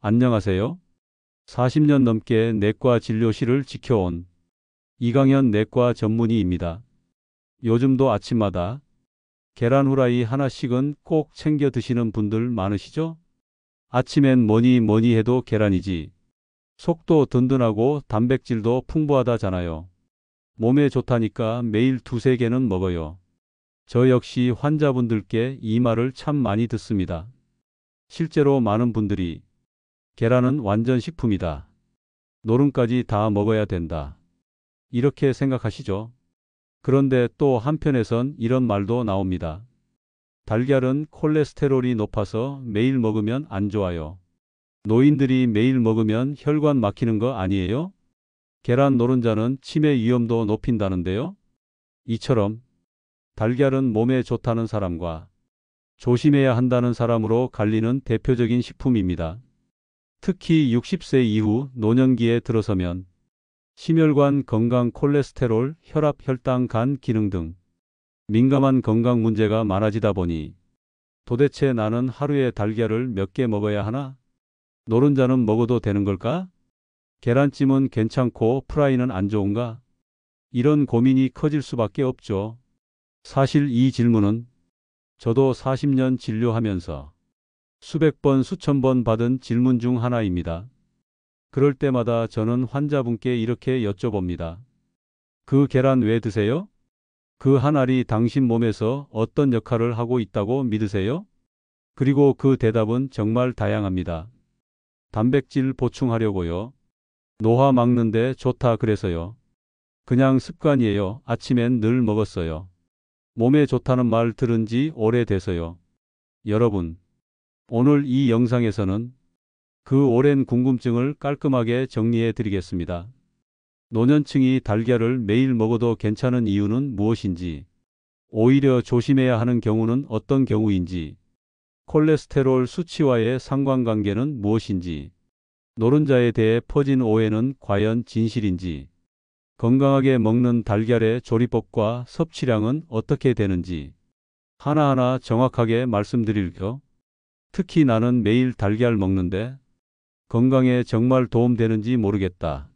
안녕하세요. 40년 넘게 내과 진료실을 지켜온 이강현 내과 전문의입니다. 요즘도 아침마다 계란 후라이 하나씩은 꼭 챙겨 드시는 분들 많으시죠? 아침엔 뭐니 뭐니 해도 계란이지. 속도 든든하고 단백질도 풍부하다잖아요. 몸에 좋다니까 매일 두세 개는 먹어요. 저 역시 환자분들께 이 말을 참 많이 듣습니다. 실제로 많은 분들이 계란은 완전 식품이다. 노른까지 다 먹어야 된다. 이렇게 생각하시죠? 그런데 또 한편에선 이런 말도 나옵니다. 달걀은 콜레스테롤이 높아서 매일 먹으면 안 좋아요. 노인들이 매일 먹으면 혈관 막히는 거 아니에요? 계란 노른자는 치매 위험도 높인다는데요? 이처럼 달걀은 몸에 좋다는 사람과 조심해야 한다는 사람으로 갈리는 대표적인 식품입니다. 특히 60세 이후 노년기에 들어서면 심혈관 건강, 콜레스테롤, 혈압, 혈당, 간 기능 등 민감한 건강 문제가 많아지다 보니 도대체 나는 하루에 달걀을 몇 개 먹어야 하나? 노른자는 먹어도 되는 걸까? 계란찜은 괜찮고 프라이는 안 좋은가? 이런 고민이 커질 수밖에 없죠. 사실 이 질문은 저도 40년 진료하면서 수백 번, 수천 번 받은 질문 중 하나입니다. 그럴 때마다 저는 환자분께 이렇게 여쭤봅니다. 그 계란 왜 드세요? 그 한 알이 당신 몸에서 어떤 역할을 하고 있다고 믿으세요? 그리고 그 대답은 정말 다양합니다. 단백질 보충하려고요. 노화 막는데 좋다 그래서요. 그냥 습관이에요. 아침엔 늘 먹었어요. 몸에 좋다는 말 들은 지 오래돼서요. 여러분, 오늘 이 영상에서는 그 오랜 궁금증을 깔끔하게 정리해 드리겠습니다. 노년층이 달걀을 매일 먹어도 괜찮은 이유는 무엇인지, 오히려 조심해야 하는 경우는 어떤 경우인지, 콜레스테롤 수치와의 상관관계는 무엇인지, 노른자에 대해 퍼진 오해는 과연 진실인지, 건강하게 먹는 달걀의 조리법과 섭취량은 어떻게 되는지 하나하나 정확하게 말씀드릴게요. 특히 나는 매일 달걀 먹는데 건강에 정말 도움되는지 모르겠다.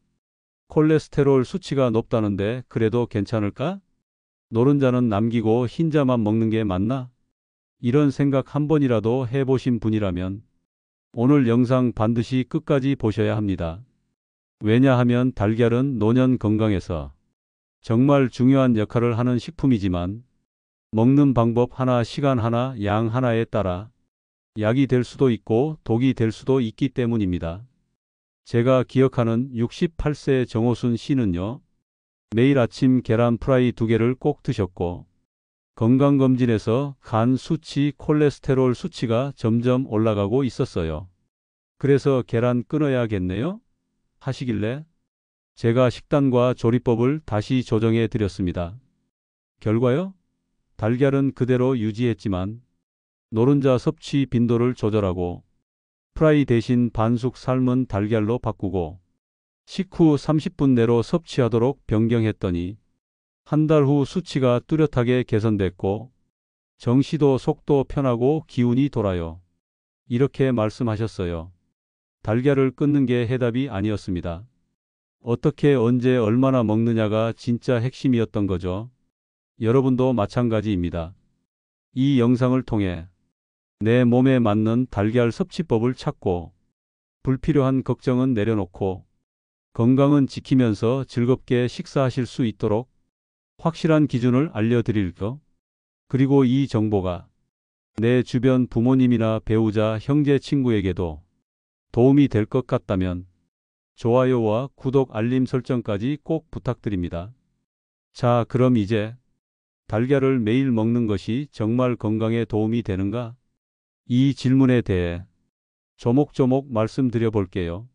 콜레스테롤 수치가 높다는데 그래도 괜찮을까? 노른자는 남기고 흰자만 먹는 게 맞나? 이런 생각 한 번이라도 해보신 분이라면 오늘 영상 반드시 끝까지 보셔야 합니다. 왜냐하면 달걀은 노년 건강에서 정말 중요한 역할을 하는 식품이지만 먹는 방법 하나, 시간 하나, 양 하나에 따라 약이 될 수도 있고 독이 될 수도 있기 때문입니다. 제가 기억하는 68세 정호순 씨는요. 매일 아침 계란 프라이 2개를 꼭 드셨고 건강검진에서 간 수치, 콜레스테롤 수치가 점점 올라가고 있었어요. 그래서 계란 끊어야겠네요? 하시길래 제가 식단과 조리법을 다시 조정해 드렸습니다. 결과요? 달걀은 그대로 유지했지만 노른자 섭취 빈도를 조절하고 프라이 대신 반숙 삶은 달걀로 바꾸고 식후 30분 내로 섭취하도록 변경했더니 한 달 후 수치가 뚜렷하게 개선됐고 정시도 속도 편하고 기운이 돌아요. 이렇게 말씀하셨어요. 달걀을 끊는 게 해답이 아니었습니다. 어떻게 언제 얼마나 먹느냐가 진짜 핵심이었던 거죠. 여러분도 마찬가지입니다. 이 영상을 통해 내 몸에 맞는 달걀 섭취법을 찾고 불필요한 걱정은 내려놓고 건강은 지키면서 즐겁게 식사하실 수 있도록 확실한 기준을 알려드릴게요. 그리고 이 정보가 내 주변 부모님이나 배우자, 형제, 친구에게도 도움이 될 것 같다면 좋아요와 구독, 알림 설정까지 꼭 부탁드립니다. 자, 그럼 이제 달걀을 매일 먹는 것이 정말 건강에 도움이 되는가? 이 질문에 대해 조목조목 말씀드려 볼게요.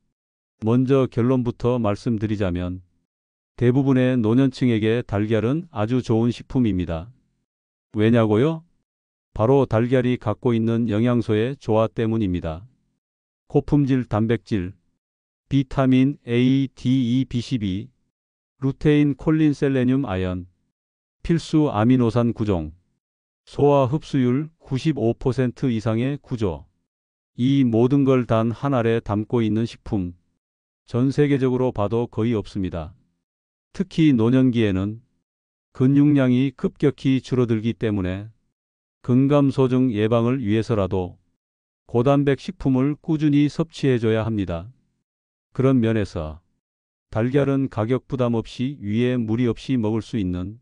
먼저 결론부터 말씀드리자면 대부분의 노년층에게 달걀은 아주 좋은 식품입니다. 왜냐고요? 바로 달걀이 갖고 있는 영양소의 조화 때문입니다. 고품질 단백질, 비타민 A, D, E, B12, 루테인, 콜린, 셀레늄, 아연, 필수 아미노산 구종, 소화 흡수율 95% 이상의 구조. 이 모든 걸 단 한 알에 담고 있는 식품, 전 세계적으로 봐도 거의 없습니다. 특히 노년기에는 근육량이 급격히 줄어들기 때문에 근감소증 예방을 위해서라도 고단백 식품을 꾸준히 섭취해줘야 합니다. 그런 면에서 달걀은 가격 부담 없이 위에 무리 없이 먹을 수 있는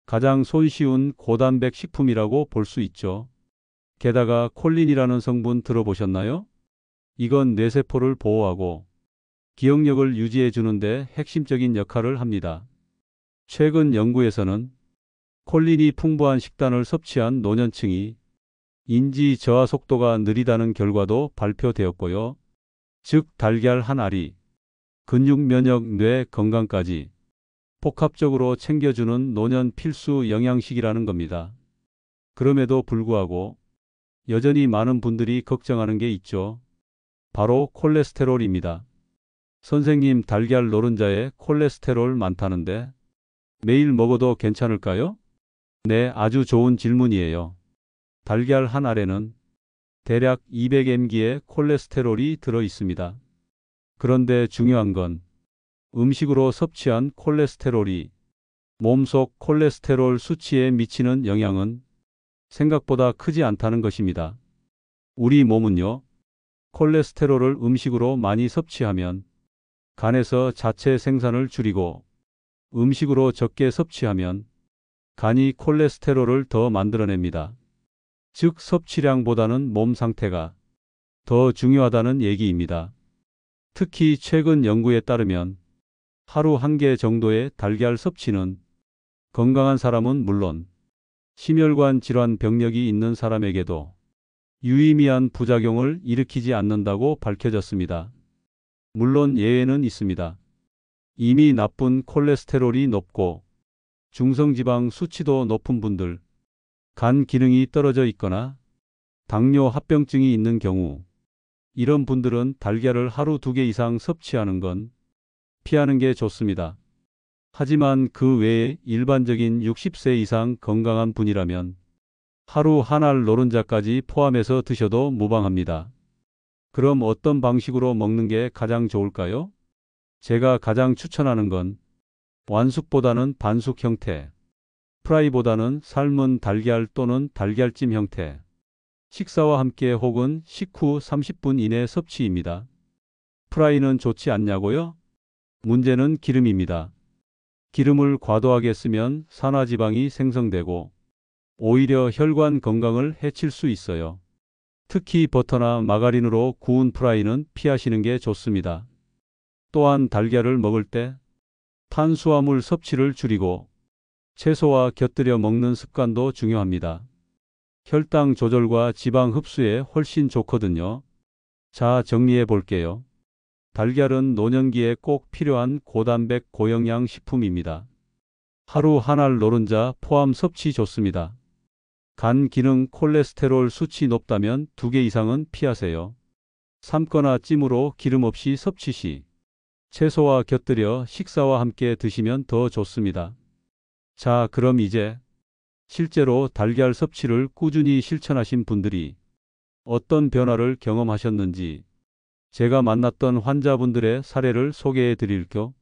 가장 손쉬운 고단백 식품이라고 볼 수 있죠. 게다가 콜린이라는 성분 들어보셨나요? 이건 뇌세포를 보호하고 기억력을 유지해 주는데 핵심적인 역할을 합니다. 최근 연구에서는 콜린이 풍부한 식단을 섭취한 노년층이 인지 저하 속도가 느리다는 결과도 발표되었고요. 즉 달걀 한 알이 근육 면역 뇌 건강까지 복합적으로 챙겨주는 노년 필수 영양식이라는 겁니다. 그럼에도 불구하고 여전히 많은 분들이 걱정하는 게 있죠. 바로 콜레스테롤입니다. 선생님, 달걀 노른자에 콜레스테롤 많다는데 매일 먹어도 괜찮을까요? 네, 아주 좋은 질문이에요. 달걀 한 알에는 대략 200mg의 콜레스테롤이 들어 있습니다. 그런데 중요한 건 음식으로 섭취한 콜레스테롤이 몸속 콜레스테롤 수치에 미치는 영향은 생각보다 크지 않다는 것입니다. 우리 몸은요, 콜레스테롤을 음식으로 많이 섭취하면 간에서 자체 생산을 줄이고 음식으로 적게 섭취하면 간이 콜레스테롤을 더 만들어냅니다. 즉 섭취량보다는 몸 상태가 더 중요하다는 얘기입니다. 특히 최근 연구에 따르면 하루 한 개 정도의 달걀 섭취는 건강한 사람은 물론 심혈관 질환 병력이 있는 사람에게도 유의미한 부작용을 일으키지 않는다고 밝혀졌습니다. 물론 예외는 있습니다. 이미 나쁜 콜레스테롤이 높고 중성지방 수치도 높은 분들, 간 기능이 떨어져 있거나 당뇨 합병증이 있는 경우, 이런 분들은 달걀을 하루 2개 이상 섭취하는 건 피하는 게 좋습니다. 하지만 그 외에 일반적인 60세 이상 건강한 분이라면 하루 한 알 노른자까지 포함해서 드셔도 무방합니다. 그럼 어떤 방식으로 먹는 게 가장 좋을까요? 제가 가장 추천하는 건 완숙보다는 반숙 형태, 프라이보다는 삶은 달걀 또는 달걀찜 형태, 식사와 함께 혹은 식후 30분 이내 섭취입니다. 프라이는 좋지 않냐고요? 문제는 기름입니다. 기름을 과도하게 쓰면 산화지방이 생성되고 오히려 혈관 건강을 해칠 수 있어요. 특히 버터나 마가린으로 구운 프라이는 피하시는 게 좋습니다. 또한 달걀을 먹을 때 탄수화물 섭취를 줄이고 채소와 곁들여 먹는 습관도 중요합니다. 혈당 조절과 지방 흡수에 훨씬 좋거든요. 자, 정리해 볼게요. 달걀은 노년기에 꼭 필요한 고단백 고영양 식품입니다. 하루 한 알 노른자 포함 섭취 좋습니다. 간 기능 콜레스테롤 수치 높다면 2개 이상은 피하세요. 삶거나 찜으로 기름 없이 섭취 시 채소와 곁들여 식사와 함께 드시면 더 좋습니다. 자, 그럼 이제 실제로 달걀 섭취를 꾸준히 실천하신 분들이 어떤 변화를 경험하셨는지 제가 만났던 환자분들의 사례를 소개해 드릴게요.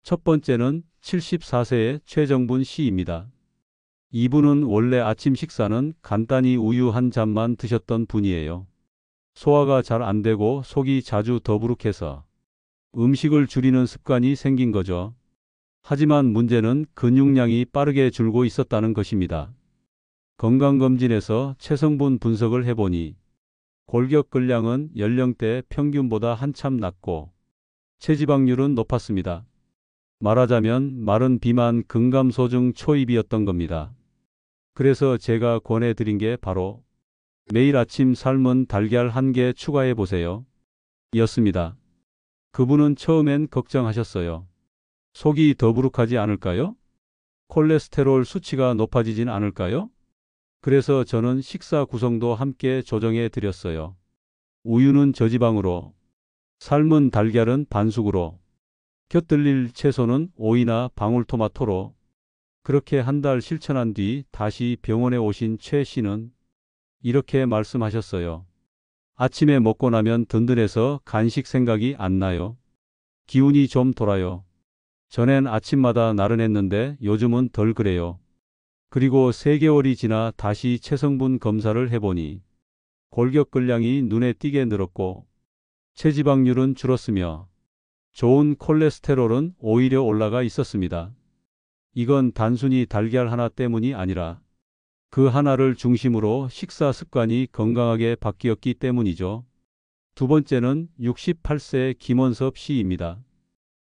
첫 번째는 74세의 최정분 씨입니다. 이분은 원래 아침 식사는 간단히 우유 한 잔만 드셨던 분이에요. 소화가 잘 안 되고 속이 자주 더부룩해서 음식을 줄이는 습관이 생긴 거죠. 하지만 문제는 근육량이 빠르게 줄고 있었다는 것입니다. 건강검진에서 체성분 분석을 해보니 골격근량은 연령대 평균보다 한참 낮고 체지방률은 높았습니다. 말하자면 마른 비만 근감소증 초입이었던 겁니다. 그래서 제가 권해드린 게 바로 매일 아침 삶은 달걀 한 개 추가해 보세요. 였습니다. 그분은 처음엔 걱정하셨어요. 속이 더부룩하지 않을까요? 콜레스테롤 수치가 높아지진 않을까요? 그래서 저는 식사 구성도 함께 조정해 드렸어요. 우유는 저지방으로, 삶은 달걀은 반숙으로, 곁들일 채소는 오이나 방울토마토로. 그렇게 한 달 실천한 뒤 다시 병원에 오신 최 씨는 이렇게 말씀하셨어요. 아침에 먹고 나면 든든해서 간식 생각이 안 나요. 기운이 좀 돌아요. 전엔 아침마다 나른했는데 요즘은 덜 그래요. 그리고 3개월이 지나 다시 체성분 검사를 해보니 골격근량이 눈에 띄게 늘었고 체지방률은 줄었으며 좋은 콜레스테롤은 오히려 올라가 있었습니다. 이건 단순히 달걀 하나 때문이 아니라 그 하나를 중심으로 식사 습관이 건강하게 바뀌었기 때문이죠. 두 번째는 68세 김원섭 씨입니다.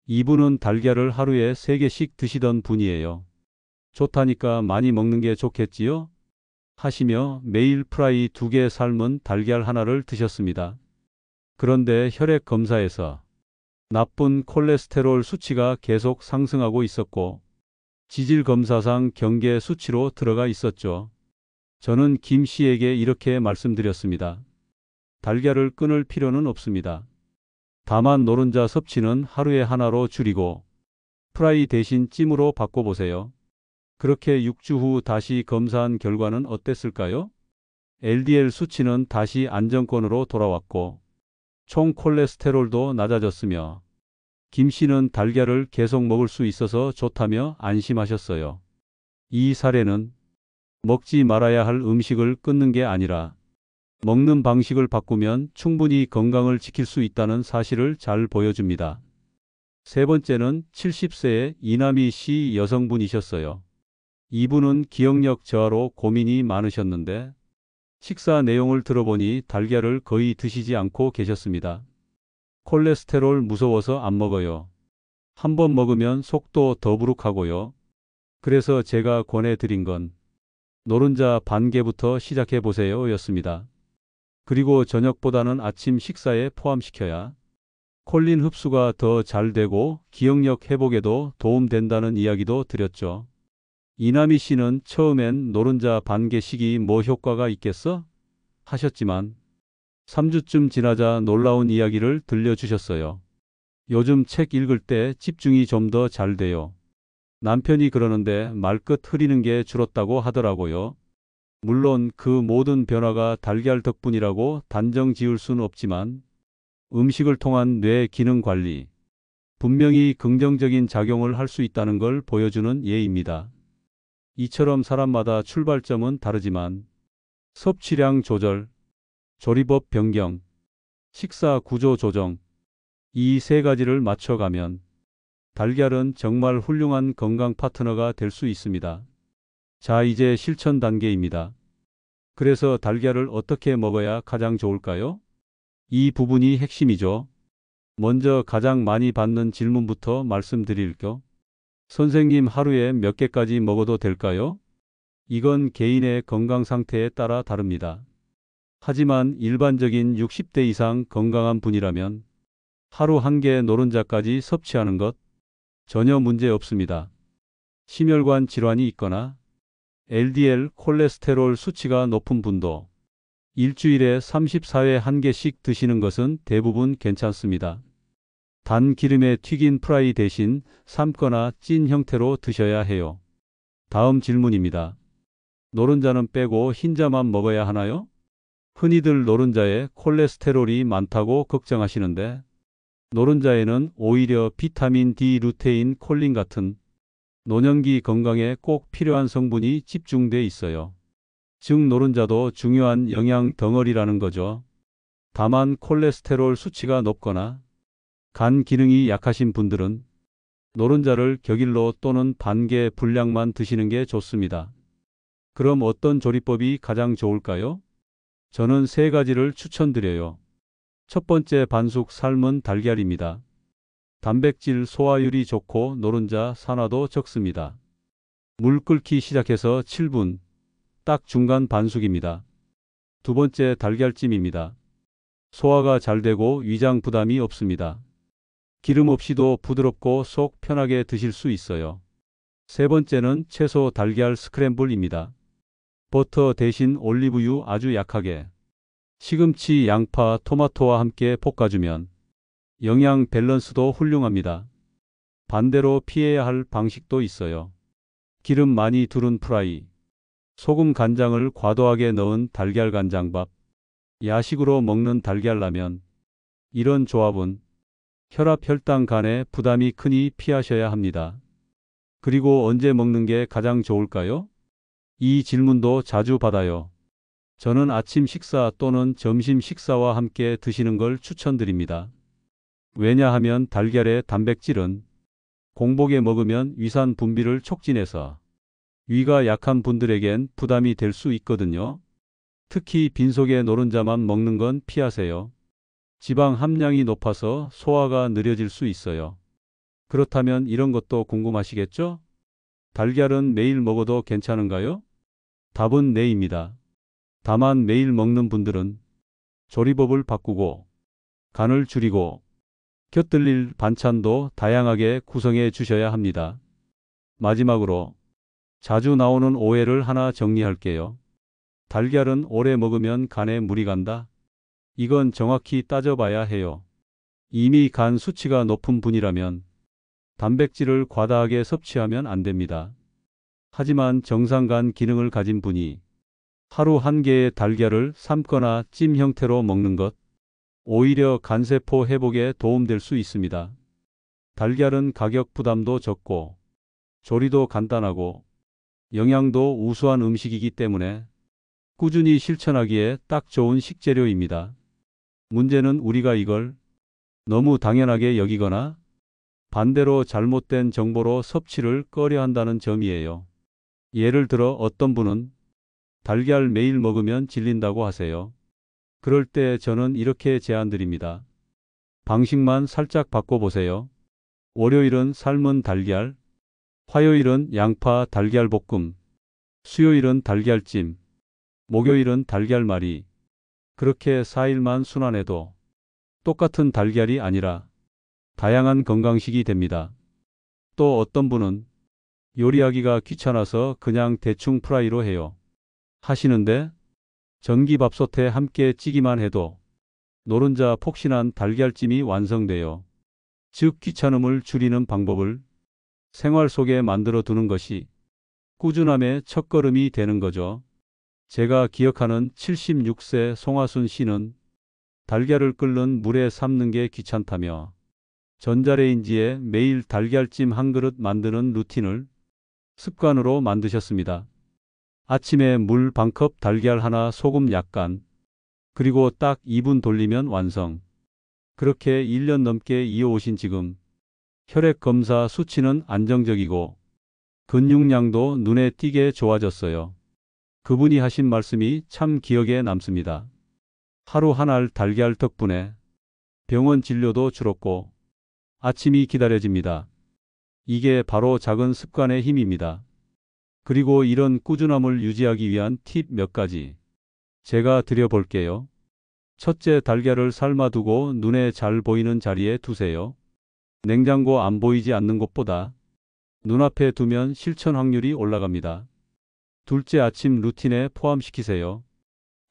이분은 달걀을 하루에 3개씩 드시던 분이에요. 좋다니까 많이 먹는 게 좋겠지요? 하시며 매일 프라이 2개 삶은 달걀 하나를 드셨습니다. 그런데 혈액 검사에서 나쁜 콜레스테롤 수치가 계속 상승하고 있었고 지질 검사상 경계 수치로 들어가 있었죠. 저는 김 씨에게 이렇게 말씀드렸습니다. 달걀을 끊을 필요는 없습니다. 다만 노른자 섭취는 하루에 하나로 줄이고 프라이 대신 찜으로 바꿔보세요. 그렇게 6주 후 다시 검사한 결과는 어땠을까요? LDL 수치는 다시 안정권으로 돌아왔고 총 콜레스테롤도 낮아졌으며 김 씨는 달걀을 계속 먹을 수 있어서 좋다며 안심하셨어요. 이 사례는 먹지 말아야 할 음식을 끊는 게 아니라 먹는 방식을 바꾸면 충분히 건강을 지킬 수 있다는 사실을 잘 보여줍니다. 세 번째는 70세의 이남희 씨 여성분이셨어요. 이분은 기억력 저하로 고민이 많으셨는데 식사 내용을 들어보니 달걀을 거의 드시지 않고 계셨습니다. 콜레스테롤 무서워서 안 먹어요. 한번 먹으면 속도 더부룩하고요. 그래서 제가 권해드린 건 노른자 반 개부터 시작해 보세요 였습니다. 그리고 저녁보다는 아침 식사에 포함시켜야 콜린 흡수가 더 잘 되고 기억력 회복에도 도움된다는 이야기도 드렸죠. 이남희 씨는 처음엔 노른자 반 개씩이 뭐 효과가 있겠어? 하셨지만 3주쯤 지나자 놀라운 이야기를 들려주셨어요. 요즘 책 읽을 때 집중이 좀 더 잘 돼요. 남편이 그러는데 말끝 흐리는 게 줄었다고 하더라고요. 물론 그 모든 변화가 달걀 덕분이라고 단정 지을 수는 없지만 음식을 통한 뇌 기능 관리, 분명히 긍정적인 작용을 할 수 있다는 걸 보여주는 예입니다. 이처럼 사람마다 출발점은 다르지만 섭취량 조절, 조리법 변경, 식사 구조 조정, 이 3가지를 맞춰가면 달걀은 정말 훌륭한 건강 파트너가 될 수 있습니다. 자, 이제 실천 단계입니다. 그래서 달걀을 어떻게 먹어야 가장 좋을까요? 이 부분이 핵심이죠. 먼저 가장 많이 받는 질문부터 말씀드릴게요. 선생님, 하루에 몇 개까지 먹어도 될까요? 이건 개인의 건강 상태에 따라 다릅니다. 하지만 일반적인 60대 이상 건강한 분이라면 하루 1개 노른자까지 섭취하는 것 전혀 문제 없습니다. 심혈관 질환이 있거나 LDL 콜레스테롤 수치가 높은 분도 일주일에 34회 1개씩 드시는 것은 대부분 괜찮습니다. 단 기름에 튀긴 프라이 대신 삶거나 찐 형태로 드셔야 해요. 다음 질문입니다. 노른자는 빼고 흰자만 먹어야 하나요? 흔히들 노른자에 콜레스테롤이 많다고 걱정하시는데 노른자에는 오히려 비타민 D, 루테인, 콜린 같은 노년기 건강에 꼭 필요한 성분이 집중돼 있어요. 즉 노른자도 중요한 영양 덩어리라는 거죠. 다만 콜레스테롤 수치가 높거나 간 기능이 약하신 분들은 노른자를 격일로 또는 반개 분량만 드시는 게 좋습니다. 그럼 어떤 조리법이 가장 좋을까요? 저는 3가지를 추천드려요. 첫 번째, 반숙 삶은 달걀입니다. 단백질 소화율이 좋고 노른자 산화도 적습니다. 물 끓기 시작해서 7분, 딱 중간 반숙입니다. 두 번째, 달걀찜입니다. 소화가 잘 되고 위장 부담이 없습니다. 기름 없이도 부드럽고 속 편하게 드실 수 있어요. 세 번째는 채소 달걀 스크램블입니다. 버터 대신 올리브유 아주 약하게 시금치, 양파, 토마토와 함께 볶아주면 영양 밸런스도 훌륭합니다. 반대로 피해야 할 방식도 있어요. 기름 많이 두른 프라이, 소금 간장을 과도하게 넣은 달걀 간장밥, 야식으로 먹는 달걀라면. 이런 조합은 혈압, 혈당, 간에 부담이 크니 피하셔야 합니다. 그리고 언제 먹는 게 가장 좋을까요? 이 질문도 자주 받아요. 저는 아침 식사 또는 점심 식사와 함께 드시는 걸 추천드립니다. 왜냐하면 달걀의 단백질은 공복에 먹으면 위산 분비를 촉진해서 위가 약한 분들에겐 부담이 될 수 있거든요. 특히 빈속에 노른자만 먹는 건 피하세요. 지방 함량이 높아서 소화가 느려질 수 있어요. 그렇다면 이런 것도 궁금하시겠죠? 달걀은 매일 먹어도 괜찮은가요? 답은 네입니다. 다만 매일 먹는 분들은 조리법을 바꾸고 간을 줄이고 곁들일 반찬도 다양하게 구성해 주셔야 합니다. 마지막으로 자주 나오는 오해를 하나 정리할게요. 달걀은 오래 먹으면 간에 물이 간다. 이건 정확히 따져봐야 해요. 이미 간 수치가 높은 분이라면 단백질을 과다하게 섭취하면 안 됩니다. 하지만 정상 간 기능을 가진 분이 하루 한 개의 달걀을 삶거나 찜 형태로 먹는 것, 오히려 간세포 회복에 도움될 수 있습니다. 달걀은 가격 부담도 적고 조리도 간단하고 영양도 우수한 음식이기 때문에 꾸준히 실천하기에 딱 좋은 식재료입니다. 문제는 우리가 이걸 너무 당연하게 여기거나 반대로 잘못된 정보로 섭취를 꺼려 한다는 점이에요. 예를 들어 어떤 분은 달걀 매일 먹으면 질린다고 하세요. 그럴 때 저는 이렇게 제안드립니다. 방식만 살짝 바꿔보세요. 월요일은 삶은 달걀, 화요일은 양파 달걀볶음, 수요일은 달걀찜, 목요일은 달걀말이. 그렇게 4일만 순환해도 똑같은 달걀이 아니라 다양한 건강식이 됩니다. 또 어떤 분은 요리하기가 귀찮아서 그냥 대충 프라이로 해요. 하시는데 전기밥솥에 함께 찌기만 해도 노른자 폭신한 달걀찜이 완성돼요. 즉 귀찮음을 줄이는 방법을 생활 속에 만들어 두는 것이 꾸준함의 첫걸음이 되는 거죠. 제가 기억하는 76세 송하순 씨는 달걀을 끓는 물에 삶는 게 귀찮다며 전자레인지에 매일 달걀찜 한 그릇 만드는 루틴을 습관으로 만드셨습니다. 아침에 물 반컵, 달걀 하나, 소금 약간, 그리고 딱 2분 돌리면 완성. 그렇게 1년 넘게 이어오신 지금 혈액 검사 수치는 안정적이고 근육량도 눈에 띄게 좋아졌어요. 그분이 하신 말씀이 참 기억에 남습니다. 하루 한 알 달걀 덕분에 병원 진료도 줄었고 아침이 기다려집니다. 이게 바로 작은 습관의 힘입니다. 그리고 이런 꾸준함을 유지하기 위한 팁 몇 가지 제가 드려볼게요. 첫째, 달걀을 삶아두고 눈에 잘 보이는 자리에 두세요. 냉장고 안 보이지 않는 곳보다 눈앞에 두면 실천 확률이 올라갑니다. 둘째, 아침 루틴에 포함시키세요.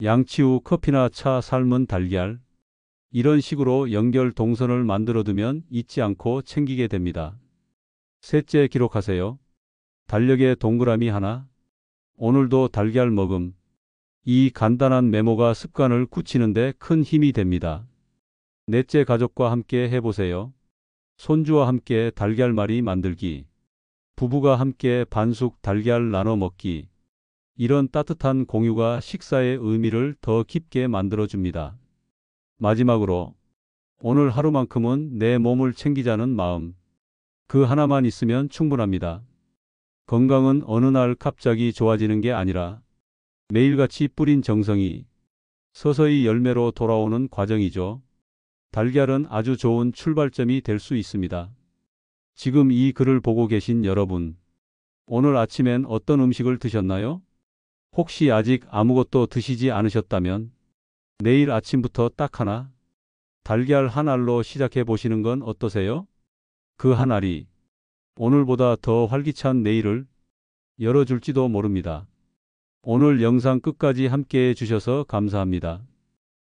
양치 후 커피나 차, 삶은 달걀. 이런 식으로 연결 동선을 만들어두면 잊지 않고 챙기게 됩니다. 셋째, 기록하세요. 달력에 동그라미 하나. 오늘도 달걀 먹음. 이 간단한 메모가 습관을 굳히는데 큰 힘이 됩니다. 넷째, 가족과 함께 해보세요. 손주와 함께 달걀말이 만들기. 부부가 함께 반숙 달걀 나눠 먹기. 이런 따뜻한 공유가 식사의 의미를 더 깊게 만들어줍니다. 마지막으로 오늘 하루만큼은 내 몸을 챙기자는 마음. 그 하나만 있으면 충분합니다. 건강은 어느 날 갑자기 좋아지는 게 아니라 매일같이 뿌린 정성이 서서히 열매로 돌아오는 과정이죠. 달걀은 아주 좋은 출발점이 될 수 있습니다. 지금 이 글을 보고 계신 여러분, 오늘 아침엔 어떤 음식을 드셨나요? 혹시 아직 아무것도 드시지 않으셨다면 내일 아침부터 딱 하나, 달걀 한 알로 시작해 보시는 건 어떠세요? 그 한 알이 오늘보다 더 활기찬 내일을 열어줄지도 모릅니다. 오늘 영상 끝까지 함께 해주셔서 감사합니다.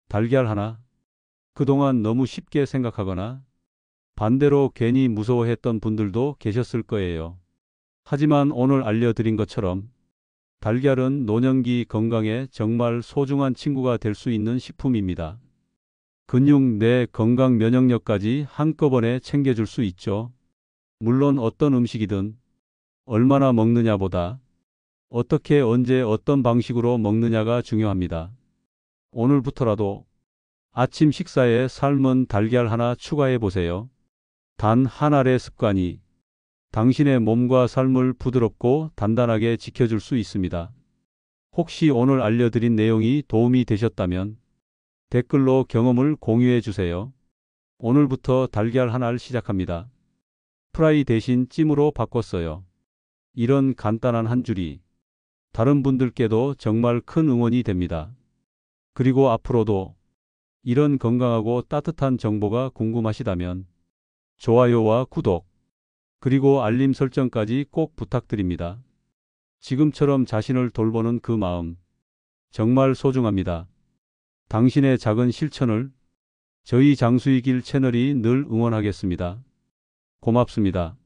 달걀 하나. 그동안 너무 쉽게 생각하거나 반대로 괜히 무서워했던 분들도 계셨을 거예요. 하지만 오늘 알려드린 것처럼 달걀은 노년기 건강에 정말 소중한 친구가 될 수 있는 식품입니다. 근육, 뇌, 건강, 면역력까지 한꺼번에 챙겨줄 수 있죠. 물론 어떤 음식이든 얼마나 먹느냐보다 어떻게, 언제, 어떤 방식으로 먹느냐가 중요합니다. 오늘부터라도 아침 식사에 삶은 달걀 하나 추가해 보세요. 단 한 알의 습관이 당신의 몸과 삶을 부드럽고 단단하게 지켜줄 수 있습니다. 혹시 오늘 알려드린 내용이 도움이 되셨다면 댓글로 경험을 공유해 주세요. 오늘부터 달걀 한 알 시작합니다. 프라이 대신 찜으로 바꿨어요. 이런 간단한 한 줄이 다른 분들께도 정말 큰 응원이 됩니다. 그리고 앞으로도 이런 건강하고 따뜻한 정보가 궁금하시다면 좋아요와 구독, 그리고 알림 설정까지 꼭 부탁드립니다. 지금처럼 자신을 돌보는 그 마음 정말 소중합니다. 당신의 작은 실천을 저희 장수의 길 채널이 늘 응원하겠습니다. 고맙습니다.